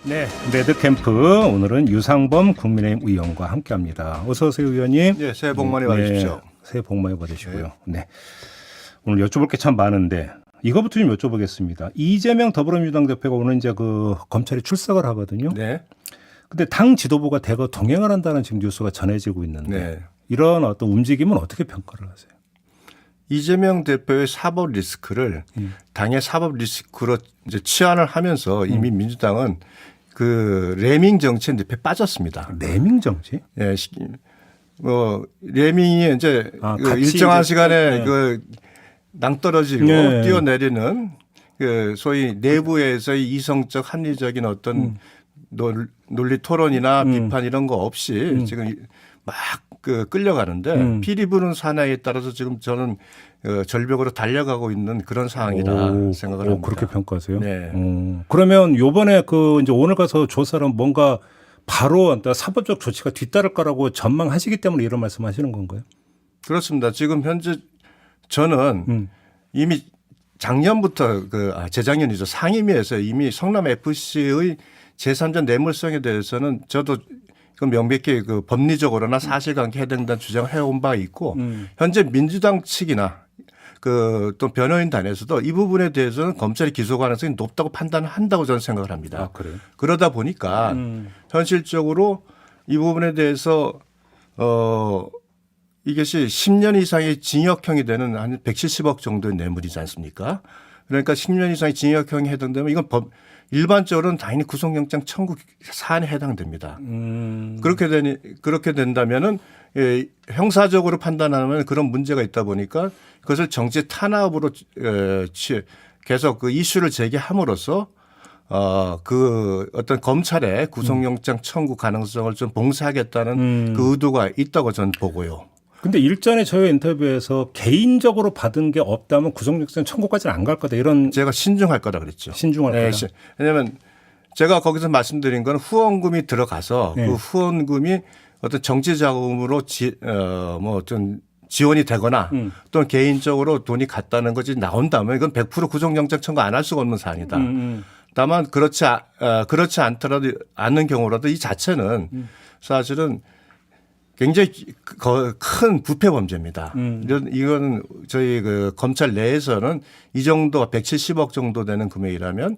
네, 레드캠프 오늘은 유상범 국민의힘 의원과 함께합니다. 어서 오세요, 의원님. 네, 새해 복 많이 받으십시오. 새해 복 많이 받으시고요. 네, 오늘 여쭤볼 게 참 많은데 이거부터 좀 여쭤보겠습니다. 이재명 더불어민주당 대표가 오늘 이제 그 검찰에 출석을 하거든요. 네. 근데 당 지도부가 대거 동행을 한다는 지금 뉴스가 전해지고 있는데 네. 이런 어떤 움직임은 어떻게 평가를 하세요? 이재명 대표의 사법 리스크를 당의 사법 리스크로 이제 치환을 하면서 이미 민주당은 그 레밍 정치에 늪에 빠졌습니다. 내밍 정치? 예, 레밍이 이제 그 같이 일정한 이제 시간에 네. 그 낭떠러지고 네. 뛰어내리는 그 소위 내부에서의 이성적 합리적인 어떤 논리 토론이나 비판 이런 거 없이 지금 막 그 끌려가는데 피리 부는 사나이에 따라서 지금 저는 절벽으로 달려가고 있는 그런 상황이다 생각을 합니다. 그렇게 평가하세요? 네. 그러면 요번에 그 이제 오늘 가서 조사는 뭔가 바로 사법적 조치가 뒤따를 거라고 전망하시기 때문에 이런 말씀하시는 건가요? 그렇습니다. 지금 현재 저는 이미 작년부터 재작년이죠. 상임위에서 이미 성남 FC의 제3자 뇌물성에 대해서는 저도 그 명백히 그 법리적으로나 사실관계 해당된 주장을 해온 바 있고 현재 민주당 측이나 그 또 변호인단에서도 이 부분에 대해서는 검찰이 기소 가능성이 높다고 판단을 한다고 저는 생각을 합니다. 아, 그래요? 그러다 보니까 현실적으로 이 부분에 대해서 이것이 10년 이상의 징역형이 되는 한 170억 정도의 뇌물이지 않습니까? 그러니까 10년 이상의 징역형이 해당되면 이건 일반적으로는 당연히 구속영장 청구 사안에 해당됩니다. 그렇게 된다면은 형사적으로 판단하면 그런 문제가 있다 보니까 그것을 정치 탄압으로 계속 그 이슈를 제기함으로써 그 어떤 검찰의 구속영장 청구 가능성을 좀 봉쇄하겠다는 그 의도가 있다고 저는 보고요. 근데 일전에 저희 인터뷰에서 개인적으로 받은 게 없다면 구속영장 청구까지는 안 갈 거다 이런 제가 신중할 거다 그랬죠. 신중할 거다. 왜냐하면 제가 거기서 말씀드린 건 후원금이 들어가서 네. 그 후원금이 어떤 정치 자금으로 뭐 어떤 지원이 되거나 또는 개인적으로 돈이 갔다는 것이 나온다면 이건 100% 구속영장 청구 안 할 수가 없는 사안이다. 다만 그렇지 않더라도 않는 경우라도 이 자체는 사실은 굉장히 큰 부패 범죄입니다. 이건 저희 그 검찰 내에서는 이 정도 170억 정도 되는 금액이라면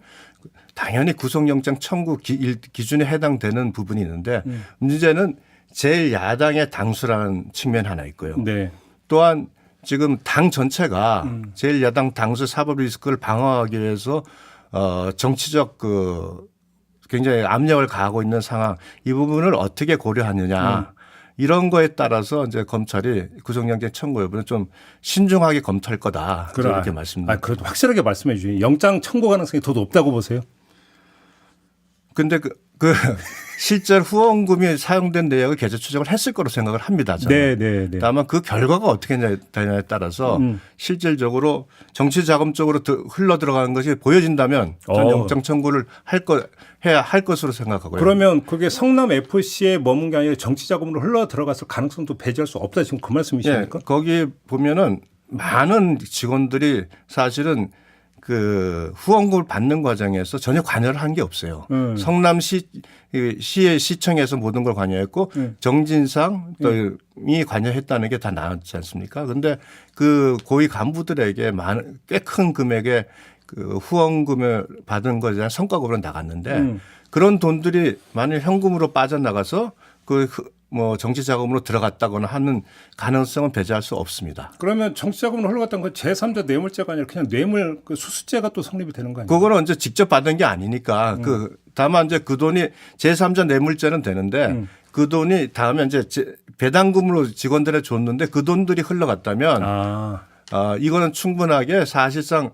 당연히 구속영장 청구 기준에 해당되는 부분이 있는데 문제는 제1야당의 당수라는 측면 하나 있고요. 네. 또한 지금 당 전체가 제1야당 당수 사법 리스크를 방어하기 위해서 정치적 그 굉장히 압력을 가하고 있는 상황 이 부분을 어떻게 고려하느냐. 이런 거에 따라서 이제 검찰이 구속영장 청구 여부는 좀 신중하게 검토할 거다. 그렇게 말씀드립니다. 그래도 확실하게 말씀해 주세요. 영장 청구 가능성이 더 높다고 보세요? 근데 실제 후원금이 사용된 내역을 계좌 추적을 했을 거로 생각을 합니다. 저는. 네. 다만 그 결과가 어떻게 되냐에 따라서 실질적으로 정치 자금 쪽으로 흘러 들어가는 것이 보여진다면 저는 영장 청구를 해야 할 것으로 생각하고요. 그러면 그게 성남 FC에 머문 게 아니라 정치 자금으로 흘러 들어갔을 가능성도 배제할 수 없다 지금 그 말씀이십니까? 거기 보면은 많은 직원들이 사실은 그 후원금을 받는 과정에서 전혀 관여를 한 게 없어요. 성남시 시의 시청에서 모든 걸 관여했고 정진상 또이 관여했다는 게 다 나왔지 않습니까? 그런데 그 고위 간부들에게 꽤 큰 금액의 그 후원금을 받은 것에 대한 성과급으로 나갔는데 그런 돈들이 만일 현금으로 빠져나가서 뭐 정치 자금으로 들어갔다거나 하는 가능성은 배제할 수 없습니다. 그러면 정치 자금으로 흘러갔던 건 제3자 뇌물죄가 아니라 그냥 뇌물 수수죄가 또 성립이 되는 거 아니에요? 그거는 이제 직접 받은 게 아니니까 다만 이제 그 돈이 제3자 뇌물죄는 되는데 그 돈이 다음에 이제 배당금으로 직원들에 줬는데 그 돈들이 흘러갔다면 이거는 충분하게 사실상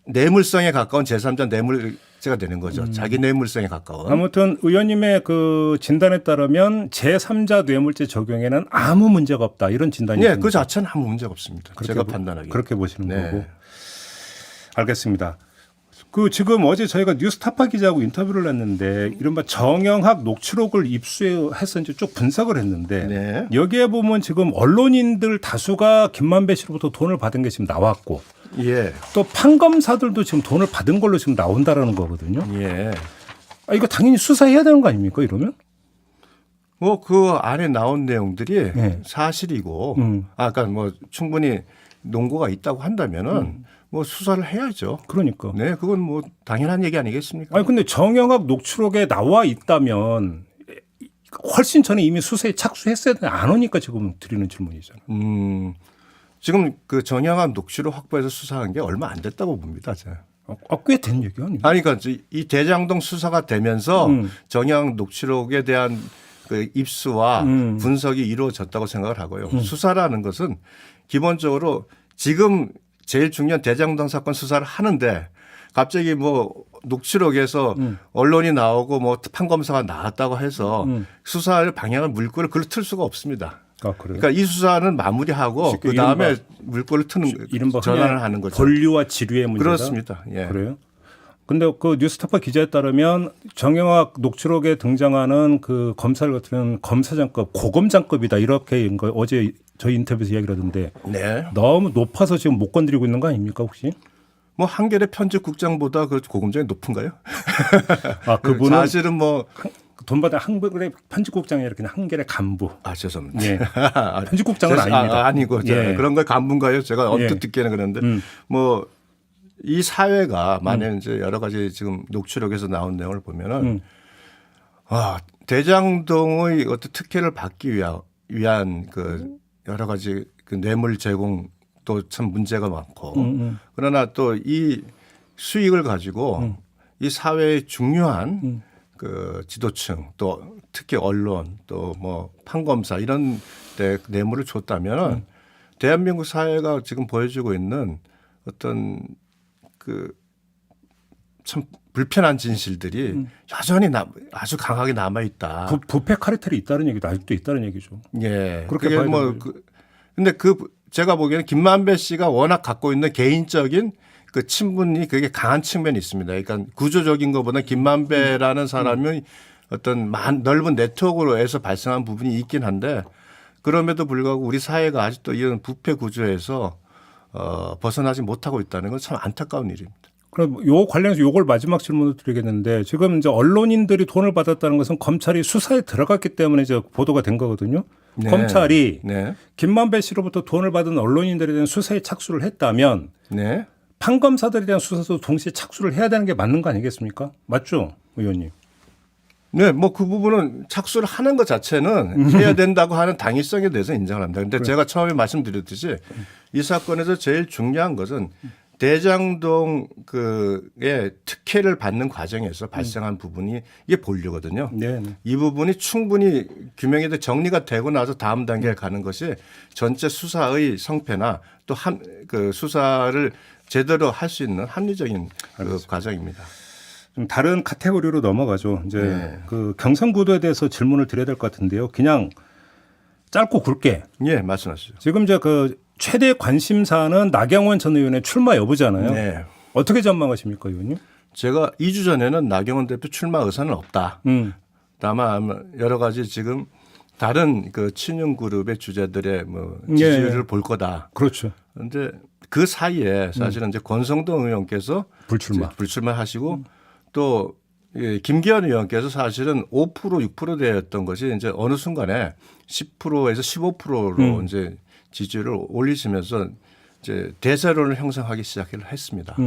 뇌물성에 가까운 제3자 뇌물죄가 되는 거죠. 자기 뇌물성에 가까운. 아무튼 의원님의 그 진단에 따르면 제3자 뇌물죄 적용에는 아무 문제가 없다 이런 진단이죠. 네, 그 자체는 아무 문제가 없습니다. 제가 판단하기. 그렇게 보시는 거고. 알겠습니다. 그 지금 어제 저희가 뉴스타파 기자하고 인터뷰를 했는데 이른바 정영학 녹취록을 입수해서 이제 쭉 분석을 했는데 여기에 보면 지금 언론인들 다수가 김만배 씨로부터 돈을 받은 게 지금 나왔고 또 판검사들도 지금 돈을 받은 걸로 지금 나온다라는 거거든요. 이거 당연히 수사해야 되는 거 아닙니까? 이러면? 뭐 그 안에 나온 내용들이 네. 사실이고, 그러니까 뭐 충분히 논거가 있다고 한다면은 뭐 수사를 해야죠. 그러니까. 네, 그건 뭐 당연한 얘기 아니겠습니까? 아니 근데 정영학 녹취록에 나와 있다면 훨씬 전에 이미 수사에 착수했어야 되는데 안 오니까 지금 드리는 질문이잖아요. 지금 그 정영학 녹취록 확보해서 수사한 게 얼마 안 됐다고 봅니다. 제가. 꽤 된 얘기 아닙니까? 아니, 그러니까 이 대장동 수사가 되면서 정영학 녹취록에 대한 그 입수와 분석이 이루어졌다고 생각을 하고요. 수사라는 것은 기본적으로 지금 제일 중요한 대장동 사건 수사를 하는데 갑자기 뭐 녹취록에서 언론이 나오고 뭐 판검사가 나왔다고 해서 수사의 방향을 물꼬를 글로 틀 수가 없습니다. 그래요? 그러니까 이 수사는 마무리하고 그 다음에 물꼬를 트는 이른바 전환을 하는 거죠. 권리와 지류의 문제다. 그렇습니다. 예. 그래요? 근데 그 뉴스타파 기자에 따르면 정영학 녹취록에 등장하는 그 검사를 같은 검사장급, 고검장급이다 이렇게 어제 저희 인터뷰에서 이야기를 하던데 네. 너무 높아서 지금 못 건드리고 있는 거 아닙니까 혹시? 뭐 한겨레 편집국장보다 그 고검장이 높은가요? 그분은 사실은 뭐 돈 받은 한겨레 편집국장이 이렇게 한겨레 간부. 죄송합니다. 예. 편집국장은 아닙니다. 아니고 예. 그런 걸 간부인가요? 제가 언뜻 예. 듣기에는 그런데 뭐 이 사회가 만약 이제 여러 가지 지금 녹취록에서 나온 내용을 보면은 대장동의 어떤 특혜를 받기 위한 그 여러 가지 그 뇌물 제공도 참 문제가 많고 그러나 또 이 수익을 가지고 이 사회의 중요한 그 지도층 또 특히 언론 또 뭐 판검사 이런 데 뇌물을 줬다면 대한민국 사회가 지금 보여주고 있는 어떤 그 참 불편한 진실들이 여전히 아주 강하게 남아 있다. 부패 카르텔이 있다는 얘기도 아직도 있다는 얘기죠. 예. 그렇게 그게 봐야 뭐 되는 근데 제가 보기에는 김만배 씨가 워낙 갖고 있는 개인적인 그 친분이 그게 강한 측면이 있습니다. 그러니까 구조적인 것보다 김만배라는 사람이 어떤 넓은 네트워크로 해서 발생한 부분이 있긴 한데 그럼에도 불구하고 우리 사회가 아직도 이런 부패 구조에서 벗어나지 못하고 있다는 건 참 안타까운 일입니다. 그럼 요 관련해서 요걸 마지막 질문을 드리겠는데 지금 이제 언론인들이 돈을 받았다는 것은 검찰이 수사에 들어갔기 때문에 이제 보도가 된 거거든요. 네. 검찰이 네. 김만배 씨로부터 돈을 받은 언론인들에 대한 수사에 착수를 했다면 네. 판검사들에 대한 수사도 동시에 착수를 해야 되는 게 맞는 거 아니겠습니까? 맞죠, 의원님? 네, 뭐 그 부분은 착수를 하는 것 자체는 해야 된다고 하는 당위성에 대해서 인정을 합니다. 그런데 제가 처음에 말씀드렸듯이 이 사건에서 제일 중요한 것은 대장동 그의 특혜를 받는 과정에서 발생한 부분이 이게 본류거든요. 네. 이 부분이 충분히 규명이 돼 정리가 되고 나서 다음 단계에 가는 것이 전체 수사의 성패나 또 그 수사를 제대로 할 수 있는 합리적인 그 과정입니다. 좀 다른 카테고리로 넘어가죠. 이제 네. 그 경선구도에 대해서 질문을 드려야 될 것 같은데요. 그냥 짧고 굵게. 예, 말씀하시죠. 지금 이제 그 최대 관심사는 나경원 전 의원의 출마 여부잖아요. 네. 어떻게 전망하십니까, 의원님? 제가 2주 전에는 나경원 대표 출마 의사는 없다. 다만 여러 가지 지금 다른 그 친윤 그룹의 주자들의 뭐 지지율을 볼 거다. 그렇죠. 그런데 그 사이에 사실은 이제 권성동 의원께서 불출마하시고 또 김기현 의원께서 사실은 5% 6% 되었던 것이 이제 어느 순간에 10%에서 15%로 이제 지지율을 올리시면서 이제 대세론을 형성하기 시작을 했습니다.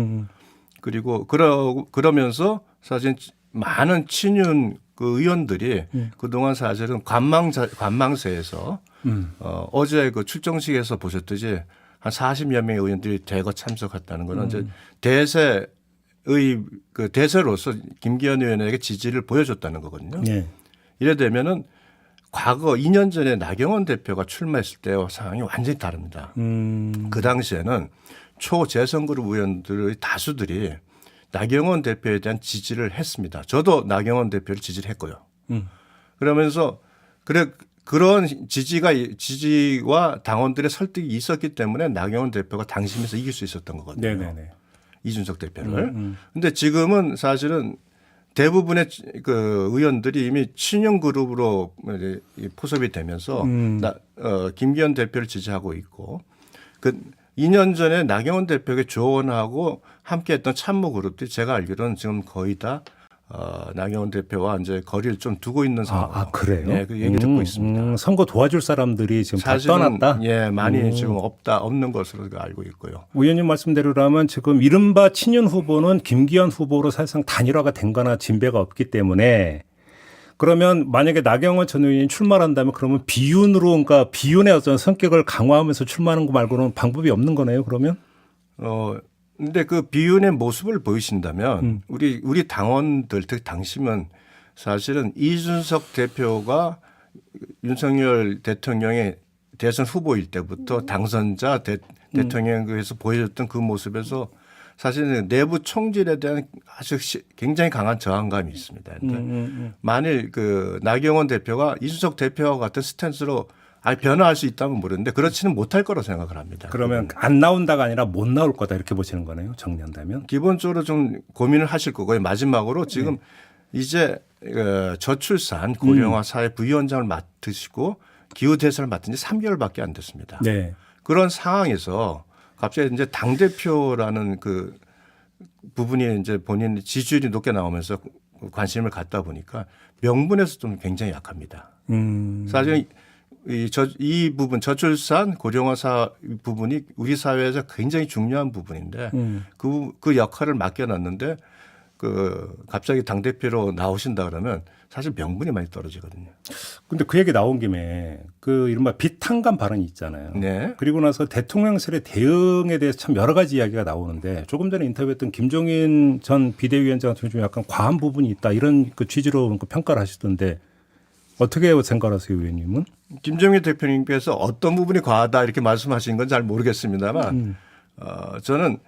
그리고 그러면서 사실 많은 친윤 그 의원들이 그동안 사실은 관망세에서 어제 그 출정식에서 보셨듯이 한 40여 명의 의원들이 대거 참석했다는 거는 이제 그 대세로서 김기현 의원에게 지지를 보여줬다는 거거든요. 네. 이래 되면은 과거 2년 전에 나경원 대표가 출마했을 때와 상황이 완전히 다릅니다. 그 당시에는 초재선 그룹 의원들의 다수들이 나경원 대표에 대한 지지를 했습니다. 저도 나경원 대표를 지지를 했고요. 그러면서 그런 지지와 당원들의 설득이 있었기 때문에 나경원 대표가 당심에서 이길 수 있었던 거거든요. 네네네. 이준석 대표를. 그런데 지금은 사실은 대부분의 그 의원들이 이미 친윤 그룹으로 포섭이 되면서 김기현 대표를 지지하고 있고 그 2년 전에 나경원 대표에게 조언하고 함께했던 참모 그룹들이 제가 알기로는 지금 거의 다 나경원 대표와 이제 거리를 좀 두고 있는 상황. 그래요? 네, 그 얘기 듣고 있습니다. 선거 도와줄 사람들이 지금 다 사실은 떠났다? 예, 많이 지금 없는 것으로 알고 있고요. 의원님 말씀대로라면 지금 이른바 친윤 후보는 김기현 후보로 사실상 단일화가 된 거나 진배가 없기 때문에 그러면 만약에 나경원 전 의원이 출마한다면 그러면 비윤으로 그러니까 비윤의 어떤 성격을 강화하면서 출마하는 거 말고는 방법이 없는 거네요, 그러면? 근데 그 비윤의 모습을 보이신다면 우리 당원들 특히 당심은 사실은 이준석 대표가 윤석열 대통령의 대선 후보일 때부터 당선자 대통령에서 보여줬던 그 모습에서 사실은 내부 총질에 대한 아주 굉장히 강한 저항감이 있습니다. 만일 그 나경원 대표가 이준석 대표와 같은 스탠스로 변화할 수 있다면 모르는데 그렇지는 못할 거라고 생각을 합니다. 그러면 안 나온다가 아니라 못 나올 거다 이렇게 보시는 거네요. 정리한다면. 기본적으로 좀 고민을 하실 거고요. 마지막으로 지금 이제 저출산 고령화 사회 부위원장을 맡으시고 기후 대선을 맡은 지 3개월밖에 안 됐습니다. 네. 그런 상황에서 갑자기 이제 당 대표라는 그 부분이 이제 본인 지지율이 높게 나오면서 관심을 갖다 보니까 명분에서 좀 굉장히 약합니다. 사실 이 부분 저출산 고령화 부분이 우리 사회에서 굉장히 중요한 부분인데 그 역할을 맡겨놨는데 갑자기 당 대표로 나오신다 그러면 사실 명분이 많이 떨어지거든요. 근데 그 얘기 나온 김에 그 이른바 비탄감 발언이 있잖아요. 네. 그리고 나서 대통령실의 대응에 대해서 참 여러 가지 이야기가 나오는데 조금 전에 인터뷰했던 김종인 전 비대위원장 같은 경우 좀 약간 과한 부분이 있다 이런 그 취지로 그 평가를 하시던데 어떻게 생각하세요, 의원님은? 김종인 대표님께서 어떤 부분이 과하다 이렇게 말씀하신 건 잘 모르겠습니다만 저는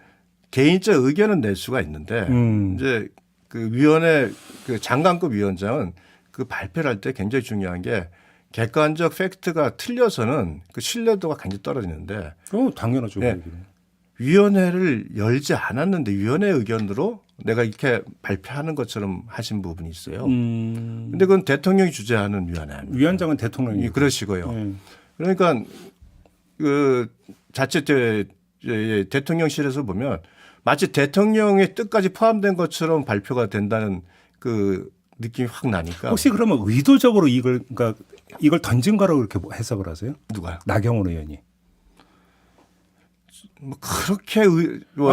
개인적 의견은 낼 수가 있는데 이제 그 위원회 그 장관급 위원장은 그 발표를 할 때 굉장히 중요한 게 객관적 팩트가 틀려서는 그 신뢰도가 굉장히 떨어지는데. 당연하죠. 네. 위원회를 열지 않았는데 위원회 의견으로 내가 이렇게 발표하는 것처럼 하신 부분이 있어요. 근데 그건 대통령이 주재하는 위원회 아닙니까? 위원장은 대통령이 그러시고요. 그러니까 그 자체 대통령실에서 보면 마치 대통령의 뜻까지 포함된 것처럼 발표가 된다는 그 느낌이 확 나니까. 혹시 그러면 의도적으로 이걸 던진 거라고 그렇게 해석을 하세요? 누가요? 나경원 의원이. 뭐 그렇게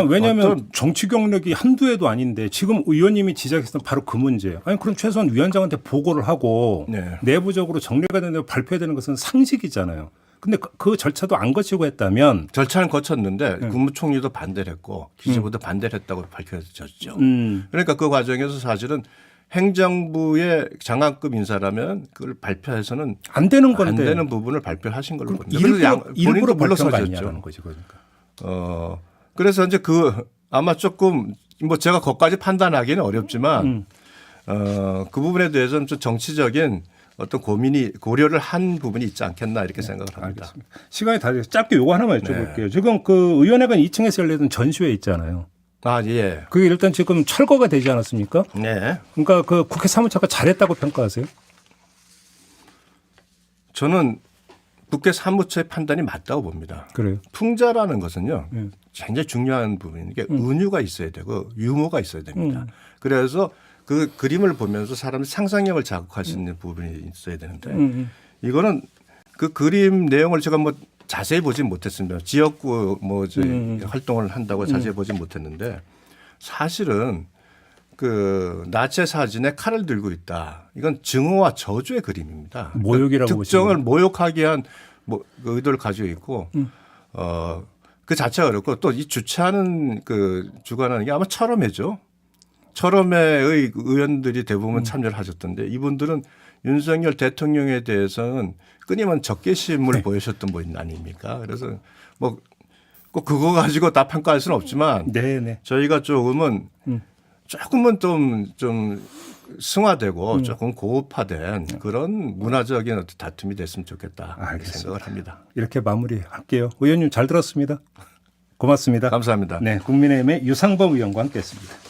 왜냐하면 정치 경력이 한두 해도 아닌데 지금 의원님이 지적했던 바로 그 문제예요. 아니 그럼 최소한 위원장한테 보고를 하고 내부적으로 정리가 되는 발표해야 되는 것은 상식이잖아요. 근데 그 절차도 안 거치고 했다면 절차는 거쳤는데 국무총리도 반대를 했고 기재부도 반대를 했다고 밝혀졌죠. 그러니까 그 과정에서 사실은 행정부의 장관급 인사라면 그걸 발표해서는 안 되는 건데 안 되는 부분을 발표하신 걸로 봅니다. 일부러 물러서졌죠. 아니냐는 거지 그러니까. 그래서 이제 아마 조금 뭐 제가 거기까지 판단하기는 어렵지만 그 부분에 대해서는 좀 정치적인 어떤 고려를 한 부분이 있지 않겠나 이렇게 생각을 합니다. 알겠습니다. 시간이 다 돼서 짧게 요거 하나만 여쭤볼게요. 지금 그 의원회관 2층에서 열리던 전시회 있잖아요. 예. 그게 일단 지금 철거가 되지 않았습니까? 네. 그러니까 그 국회 사무처가 잘했다고 평가하세요? 저는 국회 사무처의 판단이 맞다고 봅니다. 그래요. 풍자라는 것은요. 굉장히 중요한 부분인 게 은유가 있어야 되고 유머가 있어야 됩니다. 그래서 그 그림을 보면서 사람의 상상력을 자극할 수 있는 부분이 있어야 되는데 이거는 그 그림 내용을 제가 뭐 자세히 보진 못했습니다. 지역구 활동을 한다고 자세히 보진 못했는데 사실은 그 나체 사진에 칼을 들고 있다. 이건 증오와 저주의 그림입니다. 모욕이라고 특정을 모욕하기 위한 의도를 가지고 있고 그 자체가 그렇고 또 이 주최하는 그 주관하는 게 아마 철험회죠. 철험회의 의원들이 대부분 참여를 하셨던데 이분들은 윤석열 대통령에 대해서는 끊임없는 적개심을 보여주셨던 분 아닙니까? 그래서 뭐 꼭 그거 가지고 다 평가할 수는 없지만 저희가 조금은 좀 승화되고 조금 고급화된 그런 문화적인 어떤 다툼이 됐으면 좋겠다 이렇게 생각을 합니다. 이렇게 마무리할게요. 의원님 잘 들었습니다. 고맙습니다. 감사합니다. 네, 국민의힘의 유상범 의원과 함께했습니다.